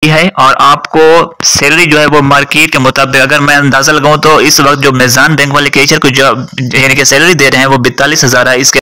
है और आपको सैलरी जो है वो मार्केट के मुताबिक अगर मैं अंदाजा लगाऊं तो इस वक्त जो मेज़ान बैंक वाले कैशियर को जॉब यानी कि सैलरी दे रहे हैं वो 42,000 है। इसके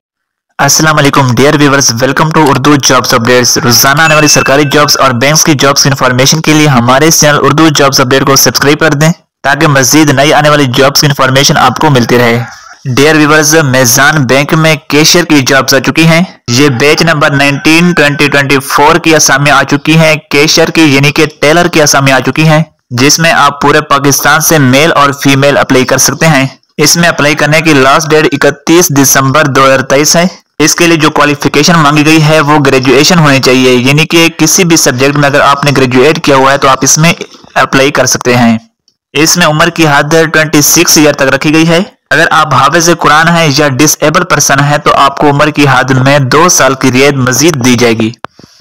अस्सलाम वालेकुम dear viewers, welcome to Urdu jobs updates. रोजाना आने वाली सरकारी जॉब्स और बैंक्स की जॉब्स की इन्फॉर्मेशन के लिए हमारे इस चैनल उर्दू जॉब्स अपडेट को सब्सक्राइब कर दें ताकि मजीद नई आने वाली जॉब्स की इन्फॉर्मेशन आपको मिलती रहे। डियर व्यूअर्स, मेज़ान बैंक में कैशियर की जॉब्स आ चुकी हैं। ये बैच नंबर 19-2024 की असामी आ चुकी है। कैशियर की यानी कि टेलर की असामी आ चुकी है, जिसमें आप पूरे पाकिस्तान से मेल और फीमेल अप्लाई कर सकते हैं। इसमें अप्लाई करने की लास्ट डेट 31 दिसंबर 2023 है। इसके लिए जो क्वालिफिकेशन मांगी गई है वो ग्रेजुएशन होनी चाहिए, यानी कि किसी भी सब्जेक्ट में अगर आपने ग्रेजुएट किया हुआ है तो आप इसमें अप्लाई कर सकते हैं। इसमें उम्र की हद 26 ईयर तक रखी गई है। अगर आप हाफिज कुरान है या डिसेबल पर्सन है तो आपको उम्र की हद में 2 साल की रियायत मजीद दी जाएगी।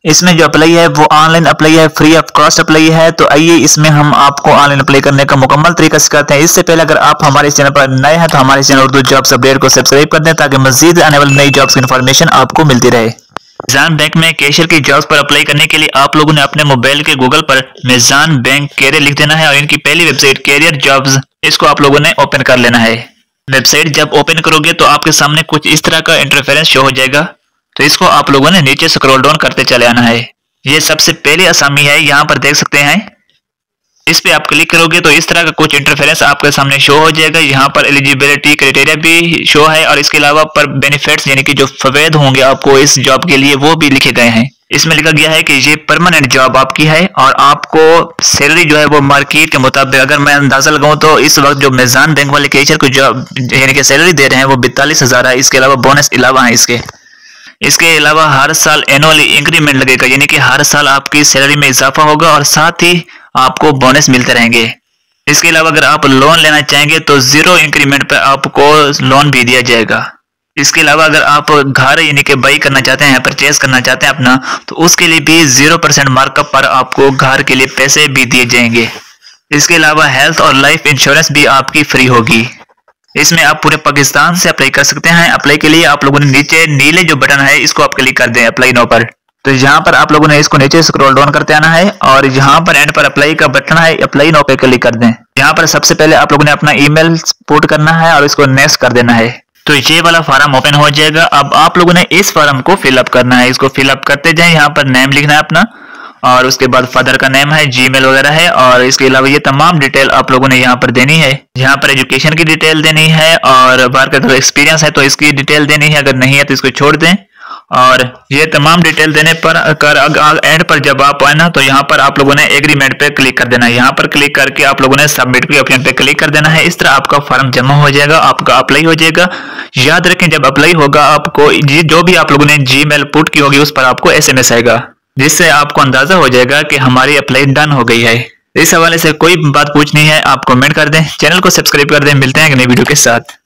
इसमें जो अप्लाई है वो ऑनलाइन अप्लाई है, फ्री ऑफ कॉस्ट अप्लाई है। तो आइए इसमें हम आपको ऑनलाइन अप्लाई करने का मुकम्मल तरीका सिखाते हैं। इससे पहले अगर आप हमारे चैनल पर नए हैं तो हमारे चैनल उर्दू जॉब्स अपडेट को सब्सक्राइब कर दें ताकि मजीद आने वाली नई जॉब्स की इन्फॉर्मेशन आपको मिलती रहे। मेज़ान बैंक में कैशियर की जॉब्स पर अप्लाई करने के लिए आप लोगों ने अपने मोबाइल के गूगल पर मेज़ान बैंक कैरियर लिख देना है और इनकी पहली वेबसाइट कैरियर जॉब्स, इसको आप लोगों ने ओपन कर लेना है। वेबसाइट जब ओपन करोगे तो आपके सामने कुछ इस तरह का इंटरफेरेंस शो हो जाएगा। तो इसको आप लोगों ने नीचे स्क्रॉल डाउन करते चले आना है। ये सबसे पहली असामी है, यहाँ पर देख सकते हैं। इस पे आप क्लिक करोगे तो इस तरह का कुछ इंटरफेरेंस आपके सामने शो हो जाएगा। यहाँ पर एलिजिबिलिटी क्राइटेरिया भी शो है और इसके अलावा पर बेनिफिट्स यानी कि जो फवैद होंगे आपको इस जॉब के लिए वो भी लिखे गए हैं। इसमें लिखा गया है कि ये परमानेंट जॉब आपकी है और आपको सैलरी जो है वो मार्केट के मुताबिक अगर मैं अंदाजा लगाऊं तो इस वक्त जो मेज़ान बैंक वाले कैशियर को जॉब यानी कि सैलरी दे रहे हैं वो 42,000 है। इसके अलावा बोनस अलावा है। इसके अलावा हर साल एनुअली इंक्रीमेंट लगेगा, यानी कि हर साल आपकी सैलरी में इजाफा होगा और साथ ही आपको बोनस मिलते रहेंगे। इसके अलावा अगर आप लोन लेना चाहेंगे तो 0 इंक्रीमेंट पर आपको लोन भी दिया जाएगा। इसके अलावा अगर आप घर यानी कि बाई करना चाहते हैं, परचेज करना चाहते हैं अपना, तो उसके लिए भी 0% मार्कअप पर आपको घर के लिए पैसे भी दिए जाएंगे। इसके अलावा हेल्थ और लाइफ इंश्योरेंस भी आपकी फ्री होगी। इसमें आप पूरे पाकिस्तान से अप्लाई कर सकते हैं। अप्लाई के लिए आप लोगों ने नीचे नीले जो बटन है इसको आप क्लिक कर दें अप्लाई नाउ पर। तो यहाँ पर आप लोगों ने इसको नीचे स्क्रॉल डाउन करते आना है और यहाँ पर एंड पर अप्लाई का बटन है, अप्लाई नाउ पे क्लिक कर दें। यहाँ पर सबसे पहले आप लोगों ने अपना ईमेल पुट करना है और इसको नेक्स्ट कर देना है। तो ये वाला फॉर्म ओपन हो जाएगा। अब आप लोगों ने इस फॉर्म को फिलअप करना है। इसको फिलअप करते जाएं। यहाँ पर नेम लिखना है अपना और उसके बाद फादर का नेम है, जीमेल वगैरह है और इसके अलावा ये तमाम डिटेल आप लोगों ने यहाँ पर देनी है। यहाँ पर एजुकेशन की डिटेल देनी है और बाहर का एक्सपीरियंस है तो इसकी डिटेल देनी है, अगर नहीं है तो इसको छोड़ दें। और ये तमाम डिटेल देने पर एंड पर जब आप आए ना तो यहाँ पर आप लोगों ने एग्रीमेंट पे क्लिक कर देना है। यहाँ पर क्लिक करके आप लोगों ने सबमिट के ऑप्शन पे क्लिक कर देना है। इस तरह आपका फॉर्म जमा हो जाएगा, आपका अप्लाई हो जाएगा। याद रखें जब अप्लाई होगा आपको जो भी आप लोगों ने जीमेल पुट की होगी उस पर आपको SMS आएगा, जिससे आपको अंदाजा हो जाएगा कि हमारी अप्लाई डन हो गई है। इस हवाले से कोई बात पूछनी है आप कमेंट कर दें, चैनल को सब्सक्राइब कर दें। मिलते हैं अगले वीडियो के साथ।